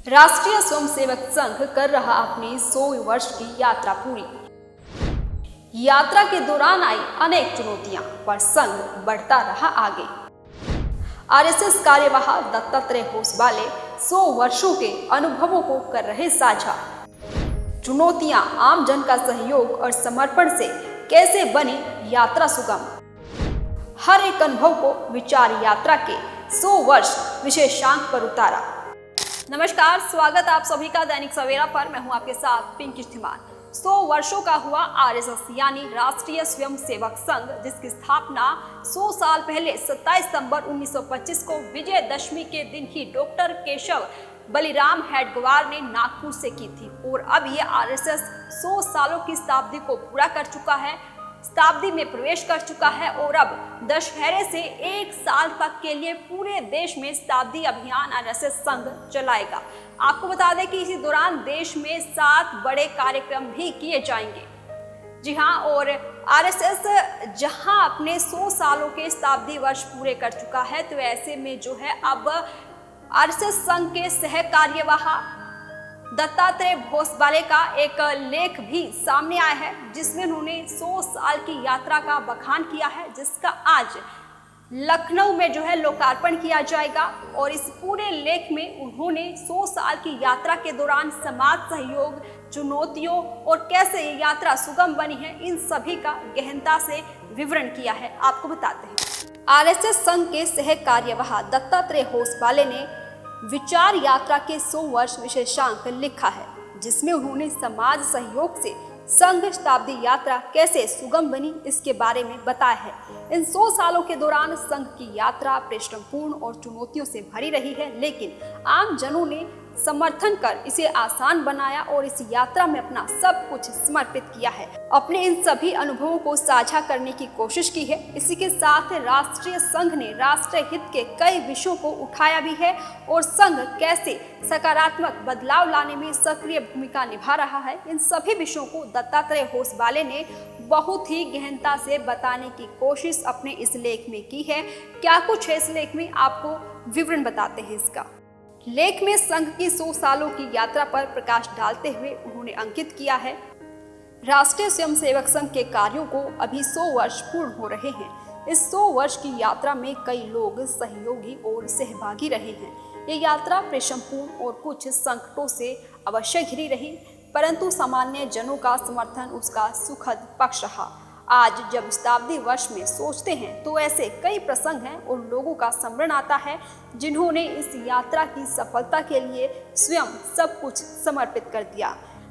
राष्ट्रीय स्वयंसेवक संघ कर रहा अपनी 100 वर्ष की यात्रा पूरी। यात्रा के दौरान आई अनेक चुनौतियां, पर संघ बढ़ता रहा आगे। आरएसएस कार्यवाह दत्तात्रेय होसबाले 100 वर्षों के अनुभवों को कर रहे साझा। चुनौतियां, आम जन का सहयोग और समर्पण से कैसे बनी यात्रा सुगम। हर एक अनुभव को विचार यात्रा के 100 वर्ष विशेषांक पर उतारा। नमस्कार, स्वागत आप सभी का दैनिक सवेरा पर। मैं हूं आपके साथ पिंकी स्थिमान। 100 वर्षों का हुआ आरएसएस यानी राष्ट्रीय स्वयंसेवक संघ, जिसकी स्थापना 100 साल पहले 27 सितंबर 1925 को विजयदशमी के दिन ही डॉक्टर केशव बलिराम हेडगेवार ने नागपुर से की थी। और अब ये आरएसएस 100 सालों की शताब्दी को पूरा कर चुका है, शताब्दी में प्रवेश कर चुका है और अब दशहरे से एक साल तक के लिए पूरे देश में शताब्दी अभियान आरएसएस संघ चलाएगा। आपको बता दें कि इसी दौरान देश में 7 बड़े कार्यक्रम भी किए जाएंगे। जी हाँ, और आरएसएस जहां अपने 100 सालों के शताब्दी वर्ष पूरे कर चुका है, तो ऐसे में जो है अब आरएसएस संघ के सह कार्यवाह दत्तात्रेय होसबाले का एक लेख भी सामने आया है, जिसमें उन्होंने 100 साल की यात्रा का बखान किया है, जिसका आज लखनऊ में जो है लोकार्पण किया जाएगा। और इस पूरे लेख में उन्होंने 100 साल की यात्रा के दौरान समाज सहयोग, चुनौतियों और कैसे ये यात्रा सुगम बनी है, इन सभी का गहनता से विवरण किया है। आपको बताते हैं, आरएसएस संघ के सह कार्यवाह दत्तात्रेय होसबाले ने विचार यात्रा के 100 वर्ष विशेषांक लिखा है, जिसमें उन्होंने समाज सहयोग से संघ शताब्दी यात्रा कैसे सुगम बनी, इसके बारे में बताया है। इन 100 सालों के दौरान संघ की यात्रा परिश्रमपूर्ण और चुनौतियों से भरी रही है, लेकिन आम जनों ने समर्थन कर इसे आसान बनाया और इस यात्रा में अपना सब कुछ समर्पित किया है। अपने इन सभी अनुभवों को साझा करने की कोशिश की है। इसी के साथ राष्ट्रीय संघ ने राष्ट्रीय हित के कई विषयों को उठाया भी है और संघ कैसे सकारात्मक बदलाव लाने में सक्रिय भूमिका निभा रहा है, इन सभी विषयों को दत्तात्रेय होसबाले ने बहुत ही गहनता से बताने की कोशिश अपने इस लेख में की है। क्या कुछ है इस लेख में, आपको विवरण बताते हैं इसका। लेख में संघ की 100 सालों की यात्रा पर प्रकाश डालते हुए उन्होंने अंकित किया है, राष्ट्रीय स्वयंसेवक संघ के कार्यों को अभी 100 वर्ष पूर्ण हो रहे हैं। इस 100 वर्ष की यात्रा में कई लोग सहयोगी और सहभागी रहे हैं। ये यात्रा परिश्रमपूर्ण और कुछ संकटों से अवश्य घिरी रही, परंतु सामान्य जनों का समर्थन उसका सुखद पक्ष रहा। आज जब शताब्दी वर्ष में सोचते हैं तो ऐसे कई प्रसंग हैं और लोगों का स्मरण आता है, जिन्होंने इस यात्रा की सफलता के लिए स्वयं सब कुछ समर्पित कर दिया।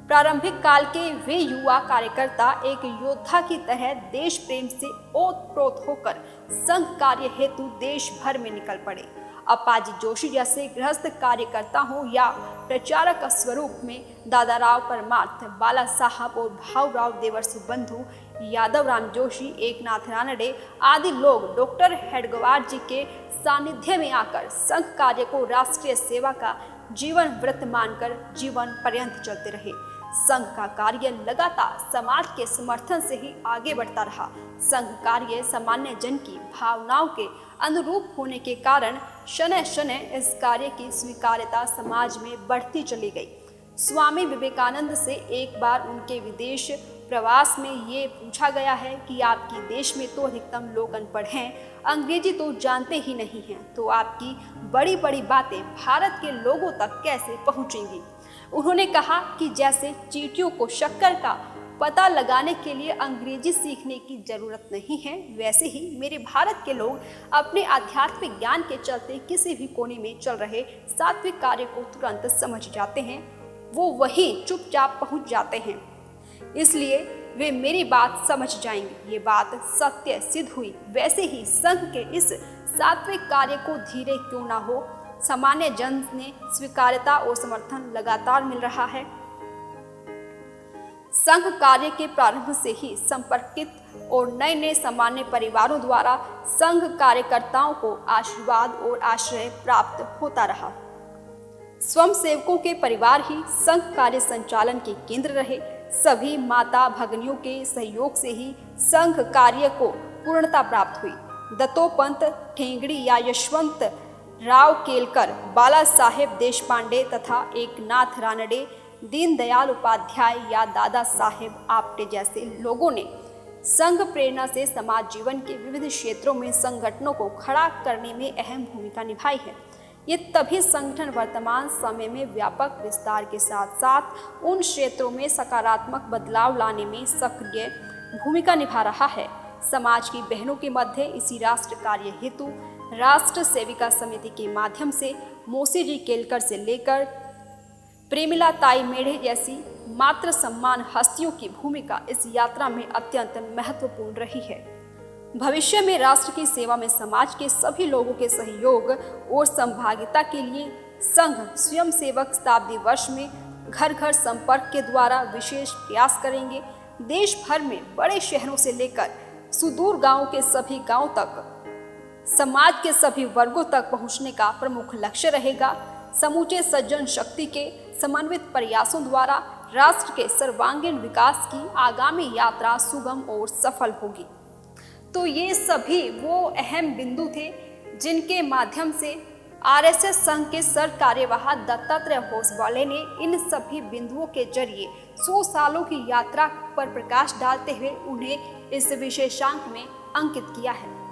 प्रारंभिक काल के वे युवा कार्यकर्ता एक योद्धा की तरह देश प्रेम से ओतप्रोत होकर संघ कार्य हेतु देश भर में निकल पड़े। अप्पाजी जोशी जैसे गृहस्थ कार्यकर्ता हो या प्रचारक स्वरूप में दादाराव परमार्थ, बाला साहब और भाऊराव देवर्षि बंधु, यादव राम जोशी, एकनाथ रानडे आदि लोग डॉक्टर हेडगेवार जी के सानिध्य में आकर संघ कार्य को राष्ट्रीय सेवा का जीवन व्रत मानकर जीवन पर्यंत चलते रहे। संघ का कार्य लगातार समाज के समर्थन से ही आगे बढ़ता रहा। संघ कार्य सामान्य जन की भावनाओं के अनुरूप होने के कारण शनय शनय इस कार्य की स्वीकार्यता समाज में बढ़ती चली गई। स्वामी विवेकानंद से एक बार उनके विदेश प्रवास में ये पूछा गया है कि आपकी देश में तो अधिकतम लोग अनपढ़ हैं, अंग्रेजी तो जानते ही नहीं हैं, तो आपकी बड़ी बड़ी बातें भारत के लोगों तक कैसे पहुंचेंगी। उन्होंने कहा कि जैसे चींटियों को शक्कर का पता लगाने के लिए अंग्रेजी सीखने की जरूरत नहीं है, वैसे ही मेरे भारत के लोग अपने आध्यात्मिक ज्ञान के चलते किसी भी कोने में चल रहे सात्विक कार्य को तुरंत समझ जाते हैं, वो वहीं चुपचाप पहुंच जाते हैं, इसलिए वे मेरी बात समझ जाएंगे। ये बात सत्य सिद्ध हुई। वैसे ही संघ के इस सात्विक कार्य को धीरे क्यों ना हो, सामान्य जन ने स्वीकार्यता और समर्थन लगातार मिल रहा है। संघ कार्य के प्रारंभ से ही संपर्कित और नए नए सामान्य परिवारों द्वारा संघ कार्यकर्ताओं को आशीर्वाद और आश्रय प्राप्त होता रहा। स्वयंसेवकों के परिवार ही संघ कार्य संचालन के केंद्र रहे। सभी माता भगिनियों के सहयोग से ही संघ कार्य को पूर्णता प्राप्त हुई। दत्तोपंत ठेंगड़ी या यशवंत राव केलकर, बाला साहेब देशपांडे तथा एकनाथ रानडे, दीनदयाल उपाध्याय या दादा साहेब आप्टे जैसे लोगों ने संघ प्रेरणा से समाज जीवन के विविध क्षेत्रों में संगठनों को खड़ा करने में अहम भूमिका निभाई है। ये तभी संगठन वर्तमान समय में व्यापक विस्तार के साथ साथ उन क्षेत्रों में सकारात्मक बदलाव लाने में सक्रिय भूमिका निभा रहा है। समाज की बहनों के मध्य इसी राष्ट्र कार्य हेतु राष्ट्र सेविका समिति के माध्यम से मोसी जी केलकर से लेकर प्रेमिला ताई मेढ़े जैसी मात्र सम्मान हस्तियों की भूमिका इस यात्रा में अत्यंत महत्वपूर्ण रही है। भविष्य में राष्ट्र की सेवा में समाज के सभी लोगों के सहयोग और सहभागिता के लिए संघ स्वयं सेवक शताब्दी वर्ष में घर घर संपर्क के द्वारा विशेष प्रयास करेंगे। देश भर में बड़े शहरों से लेकर सुदूर गांवों के सभी गांवों तक समाज के सभी वर्गों तक पहुंचने का प्रमुख लक्ष्य रहेगा। समूचे सज्जन शक्ति के समन्वित प्रयासों द्वारा राष्ट्र के सर्वांगीण विकास की आगामी यात्रा सुगम और सफल होगी। तो ये सभी वो अहम बिंदु थे जिनके माध्यम से आरएसएस संघ के सर कार्यवाह दत्तात्रेय होसबले ने इन सभी बिंदुओं के जरिए 100 सालों की यात्रा पर प्रकाश डालते हुए उन्हें इस विशेषांक में अंकित किया है।